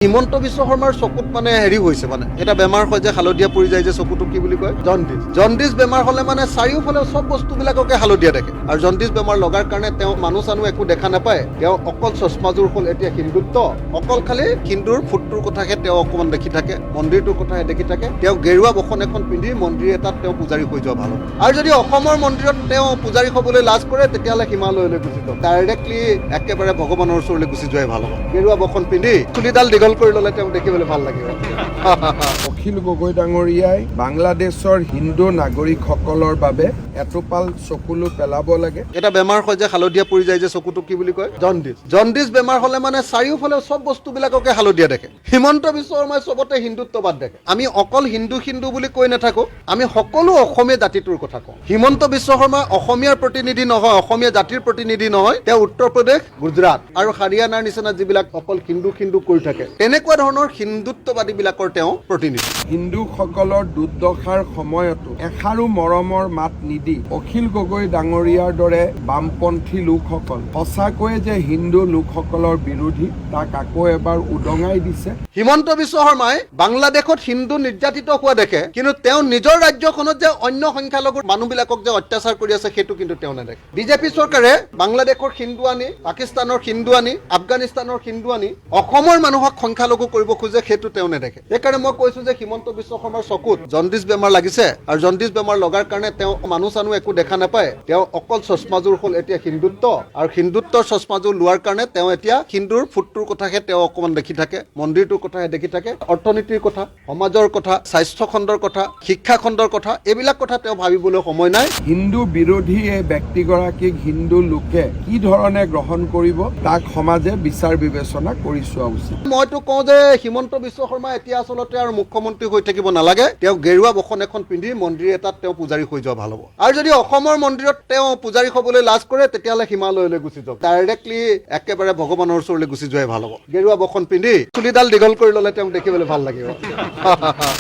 হিমন্ত বিশ্ব শৰ্মাৰ চকুত মানে হেৰি হৈছে মানে এটা বেমাৰ হয় যে হালধীয়া পৰি যায় যে চকুটো কি বুলি কয় জণ্ডিছ বেমাৰ হলে মানে চাৰিওফালে সব বস্তুবিলাককে হালধীয়া দেখে আৰু জণ্ডিছ বেমাৰ লগাৰ কাৰণে তেওঁ মানুহ চানুহ একো দেখা নাপায় তেওঁ অকল চশমাযোৰ হ'ল এতিয়া হিন্দুত্ব অকল খালি হিন্দুৰ ফুটটোৰ কথাহে তেওঁ অকমান দেখি থাকে মন্দিৰটোৰ কথাহে দেখি থাকে তেওঁ গেৰুৱা বসন এখন পিন্ধি মন্দিৰ এটাত তেওঁ পূজাৰী হৈ যোৱা ভাল আৰু যদি অসমৰ মন্দিৰত তেওঁ পূজাৰী হ'বলৈ লাজ কৰে তেতিয়াহ'লে হিমালয়লৈ গুচি যাওক ডাইৰেক্টলি একেবাৰে ভগৱানৰ ওচৰলৈ গুচি যোৱাই ভাল হ'ব গেৰুৱা বসন পিন্ধি চুলিডাল দীঘল কৰি ল'লে তেওঁ দেখিবলৈ ভাল লাগিব অখিল গগৈ ডাঙৰীয়াই বাংলাদেশৰ হিন্দু নাগৰিকসকলৰ বাবে এটোপাল চকুলো পেলাব লাগে এটা বেমাৰ হয় যে হালধীয়া পৰি যায় যে চকুটো কি বুলি কয় জণ্ডিছ বেমাৰ হলে মানে চাৰিওফালে সব বস্তুবিলাককে হালধীয়া দেখে হিমন্ত বিশ্ব শৰ্মাই চবতে হিন্দুত্ববাদ দেখে আমি অকল হিন্দু বুলি কৈ নাথাকো আমি সকলো অসমীয়া জাতিটোৰ কথা কওঁ হিমন্ত বিশ্ব শৰ্মা অসমীয়াৰ প্ৰতিনিধি নহয় অসমীয়া জাতিৰ প্ৰতিনিধি নহয় তেওঁ উত্তৰ প্ৰদেশ গুজৰাট আৰু হাৰিয়ানাৰ নিচিনা যিবিলাক অকল হিন্দু কৰি থাকে তেনেকুৱা ধৰণৰ হিন্দুত্ববাদী বিলাকৰ তেওঁ প্ৰতিনিধি হিন্দুসকলৰ দুৰ্দশাৰ সময়তো এষাৰো মৰমৰ মাত নিদি অখিল গগৈ ডাঙৰীয়াৰ দৰে বামপন্থী লোকসকল সঁচাকৈয়ে যে হিন্দু লোকসকলৰ বিৰোধী তাক আকৌ এবাৰ উদঙাই দিছে হিমন্ত বিশ্ব শৰ্মাই বাংলাদেশত হিন্দু নিৰ্যাতিত হোৱা দেখে কিন্তু তেওঁ নিজৰ ৰাজ্যখনত যে অন্য সংখ্যালঘু মানুহবিলাকক যে অত্যাচাৰ কৰি আছে সেইটো কিন্তু তেওঁ নেদেখে বিজেপি চৰকাৰে বাংলাদেশৰ হিন্দু আনি পাকিস্তানৰ হিন্দু আনি আফগানিস্তানৰ হিন্দু আনি অসমৰ মানুহক সংখ্যালঘু কৰিব খোজে সেইটো তেওঁ নেদেখে সেইকাৰণে মই কৈছো যে হিমন্ত বিশ্ব শৰ্মাৰ চকুত জণ্ডিছ বেমাৰ লাগিছে আৰু জণ্ডিছ বেমাৰ লগাৰ কাৰণে তেওঁ মানুহ চানুহ একো দেখা নাপায় তেওঁ অকল চশমাযোৰ হ'ল এতিয়া হিন্দুত্ব আৰু হিন্দুত্বৰ চশমাযোৰ লোৱাৰ কাৰণে তেওঁ এতিয়া হিন্দুৰ ফুটটোৰ কথাহে তেওঁ অকমান দেখি থাকে মন্দিৰটোৰ কথাহে দেখি থাকে অৰ্থনীতিৰ কথা সমাজৰ কথা স্বাস্থ্য খণ্ডৰ কথা শিক্ষা খণ্ডৰ কথা এইবিলাক কথা তেওঁ ভাবিবলৈ সময় নাই হিন্দু বিৰোধী এই ব্যক্তিগৰাকীক হিন্দু লোকে কি ধৰণে গ্ৰহণ কৰিব তাক সমাজে বিচাৰ বিবেচনা কৰি চোৱা উচিত মইতো কওঁ যে হিমন্ত বিশ্ব শৰ্মা এতিয়া আচলতে আৰু মুখ্যমন্ত্ৰী হৈ থাকিব নালাগে তেওঁ গেৰুৱা বসন এখন পিন্ধি মন্দিৰ এটাত তেওঁ পূজাৰী হৈ যোৱা ভাল হ'ব আৰু যদি অসমৰ মন্দিৰত তেওঁ পূজাৰী হ'বলৈ লাজ কৰে তেতিয়াহ'লে হিমালয়লৈ গুচি যাওক ডাইৰেক্টলি একেবাৰে ভগৱানৰ ওচৰলৈ গুচি যোৱাই ভাল হ'ব গেৰুৱা বসন পিন্ধি চুলিডাল দীঘল কৰি ল'লে তেওঁ দেখিবলৈ ভাল লাগিব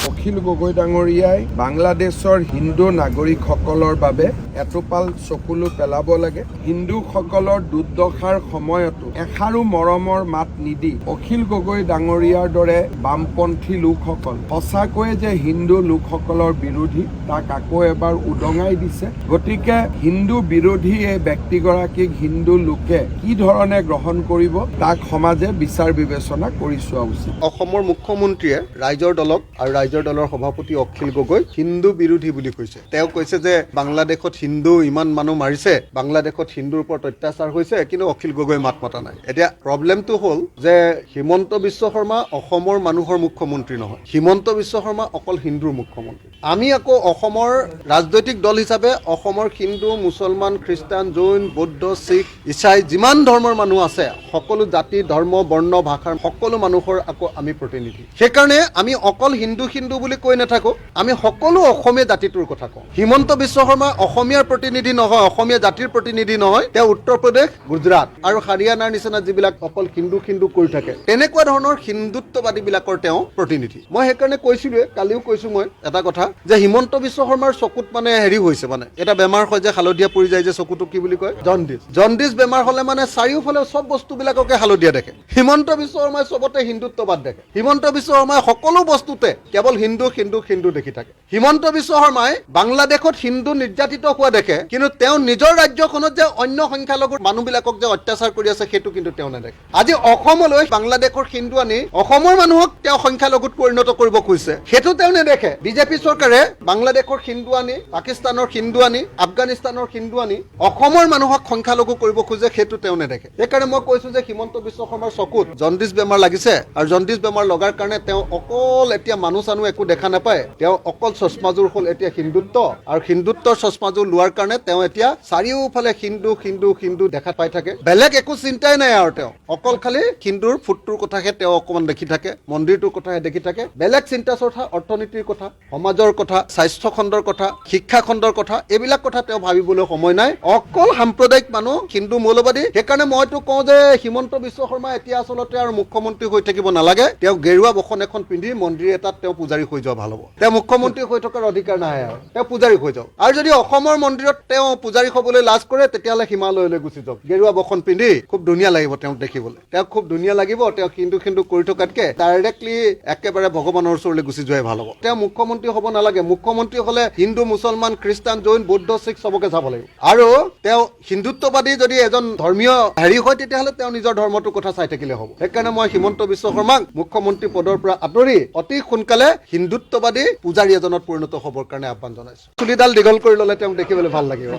অখিল গগৈ ডাঙৰীয়াই বাংলাদেশৰ হিন্দু নাগৰিকসকলৰ বাবে এটোপাল চকুলো পেলাব লাগে হিন্দুসকলৰ দুৰ্দশাৰ সময়তো এষাৰো মৰমৰ মাত নিদি অখিল গগৈ ডাঙৰীয়াৰ দৰে বামপন্থী লোকসকল সঁচাকৈয়ে যে হিন্দু লোকসকলৰ বিৰোধী তাক আকৌ এবাৰ উদঙাই দিছে গতিকে হিন্দু বিৰোধী এই ব্যক্তিগৰাকীক হিন্দু লোকে কি ধৰণে গ্ৰহণ কৰিব তাক সমাজে বিচাৰ বিবেচনা কৰি চোৱা উচিত অসমৰ মুখ্যমন্ত্ৰীয়ে ৰাইজৰ দলক আৰু ৰাইজৰ দলৰ সভাপতি অখিল গগৈ হিন্দু বিৰোধী বুলি কৈছে তেওঁ কৈছে যে বাংলাদেশত হিন্দু ইমান মানুহ মাৰিছে বাংলাদেশত হিন্দুৰ ওপৰত অত্যাচাৰ হৈছে কিন্তু অখিল গগৈ মাত মতা নাই এতিয়া প্ৰব্লেমটো হ'ল যে হিমন্ত বিশ্ব শৰ্মা অসমৰ মানুহৰ মুখ্যমন্ত্ৰী নহয় হিমন্ত বিশ্ব শৰ্মা অকল হিন্দুৰ মুখ্যমন্ত্ৰী আমি আকৌ অসমৰ ৰাজনৈতিক দল হিচাপে অসমৰ হিন্দু মুছলমান খ্ৰীষ্টান জৈন বৌদ্ধ শিখ ইছাই যিমান ধৰ্মৰ মানুহ আছে সকলো জাতি ধৰ্ম বৰ্ণ ভাষাৰ সকলো মানুহৰ আকৌ আমি প্ৰতিনিধি সেইকাৰণে আমি অকল হিন্দু বুলি কৈ নাথাকো আমি সকলো অসমীয়া জাতিটোৰ কথা কওঁ হিমন্ত বিশ্ব শৰ্মা অসমীয়াৰ প্ৰতিনিধি নহয় অসমীয়া জাতিৰ প্ৰতিনিধি নহয় তেওঁ উত্তৰ প্ৰদেশ গুজৰাট আৰু হাৰিয়ানাৰ নিচিনা যিবিলাক অকল হিন্দু কৰি থাকে তেনেকুৱা ধৰণৰ হিন্দুত্ববাদী বিলাকৰ তেওঁ প্ৰতিনিধি মই সেইকাৰণে কৈছিলোৱে কালিও কৈছো মই এটা কথা যে হিমন্ত বিশ্ব শৰ্মাৰ চকুত মানে হেৰি হৈছে মানে এটা বেমাৰ হয় যে হালধীয়া পৰি যায় যে চকুটো কি বুলি কয় জণ্ডিছ বেমাৰ হলে মানে চাৰিওফালে সব বস্তুবিলাককে হালধীয়া দেখে হিমন্ত বিশ্ব শৰ্মাই চবতে হিন্দুত্ববাদ দেখে হিমন্ত বিশ্ব শৰ্মাই সকলো বস্তুতে কেৱল হিন্দু দেখি থাকে হিমন্ত বিশ্ব শৰ্মাই বাংলাদেশত হিন্দু নিৰ্যাতিত হোৱা দেখে কিন্তু তেওঁ নিজৰ ৰাজ্যখনত যে অন্য সংখ্যালঘু মানুহবিলাকক যে অত্যাচাৰ কৰি আছে সেইটো কিন্তু তেওঁ নেদেখে আজি অসমলৈ বাংলাদেশৰ হিন্দু আনি অসমৰ মানুহক তেওঁ সংখ্যালঘুত পৰিণত কৰিব খুজিছে সেইটো তেওঁ নেদেখে বিজেপি চৰকাৰে বাংলাদেশৰ হিন্দু আনি পাকিস্তানৰ হিন্দু আনি আফগানিস্তানৰ হিন্দু আনি অসমৰ মানুহক সংখ্যালঘু কৰিব খোজে সেইটো তেওঁ নেদেখে সেইকাৰণে মই কৈছো যে হিমন্ত বিশ্ব শৰ্মাৰ চকুত জণ্ডিছ বেমাৰ লাগিছে আৰু জণ্ডিছ বেমাৰ লগাৰ কাৰণে তেওঁ অকল এতিয়া মানুহ চানুহ একো দেখা নাপায় তেওঁ অকল চশমাযোৰ হ'ল এতিয়া হিন্দুত্ব আৰু হিন্দুত্বৰ চশমাযোৰ লোৱাৰ কাৰণে তেওঁ এতিয়া চাৰিওফালে হিন্দু দেখা পাই থাকে বেলেগ একো চিন্তাই নাই আৰু তেওঁ অকল খালি হিন্দুৰ ফুটটোৰ কথাহে তেওঁ অকমান দেখি থাকে মন্দিৰটোৰ কথাহে দেখি থাকে বেলেগ ইণ্টাৰেষ্টৰ কথা, অৰ্থনীতিৰ কথা, সমাজৰ কথা, স্বাস্থ্য খণ্ডৰ কথা, শিক্ষা খণ্ডৰ কথা, এইবিলাক কথা তেওঁ ভাবিবলৈ সময় নাই। অকল সাম্প্ৰদায়িক মানুহ, হিন্দু মৌলবাদী। সেইকাৰণে মইতো কওঁ যে হিমন্ত বিশ্ব শৰ্মা এতিয়া আচলতে আৰু মুখ্যমন্ত্ৰী হৈ থাকিব নালাগে। তেওঁ গেৰুৱা বসন এখন পিন্ধি মন্দিৰ এটাত তেওঁ পূজাৰী হৈ যোৱা ভাল হ'ব। তেওঁ মুখ্যমন্ত্ৰী হৈ থকাৰ অধিকাৰ নাই আৰু তেওঁ পূজাৰী হৈ যাওক। আৰু যদি অসমৰ মন্দিৰত তেওঁ পূজাৰী হ'বলৈ লাজ কৰে, তেতিয়াহ'লে হিমালয়লৈ গুচি যাওক, গেৰুৱা বসন পিন্ধি। খুব ধুনীয়া লাগিব তেওঁক দেখিবলৈ, তেওঁক খুব ধুনীয়া লাগিব। তেওঁ হিন্দু কৰি থকাতকে ডাইৰেক্টলি একেবাৰে ভগৱানৰ ওচৰলৈ গুচি যোৱাই ভাল হ'ব। তেওঁ মুখ্যমন্ত্ৰী হ'ব নালাগে। মুখ্যমন্ত্ৰী হ'লে হিন্দু, মুছলমান, খ্ৰীষ্টান, জৈন, বৌদ্ধ, শিখ চবকে যাব লাগিব। আৰু তেওঁ হিন্দুত্ববাদী যদি এজন ধৰ্মীয় হয়, তেতিয়াহ'লে তেওঁ নিজৰ ধৰ্মটোৰ কথা চাই থাকিলে হ'ব। সেইকাৰণে মই হিমন্ত বিশ্ব শৰ্মাক মুখ্যমন্ত্ৰী পদৰ পৰা আঁতৰি অতি সোনকালে হিন্দুত্ববাদী পূজাৰী এজনত পৰিণত হ'বৰ কাৰণে আহ্বান জনাইছো। চুলিডাল দীঘল কৰি ল'লে তেওঁক দেখিবলৈ ভাল লাগিব।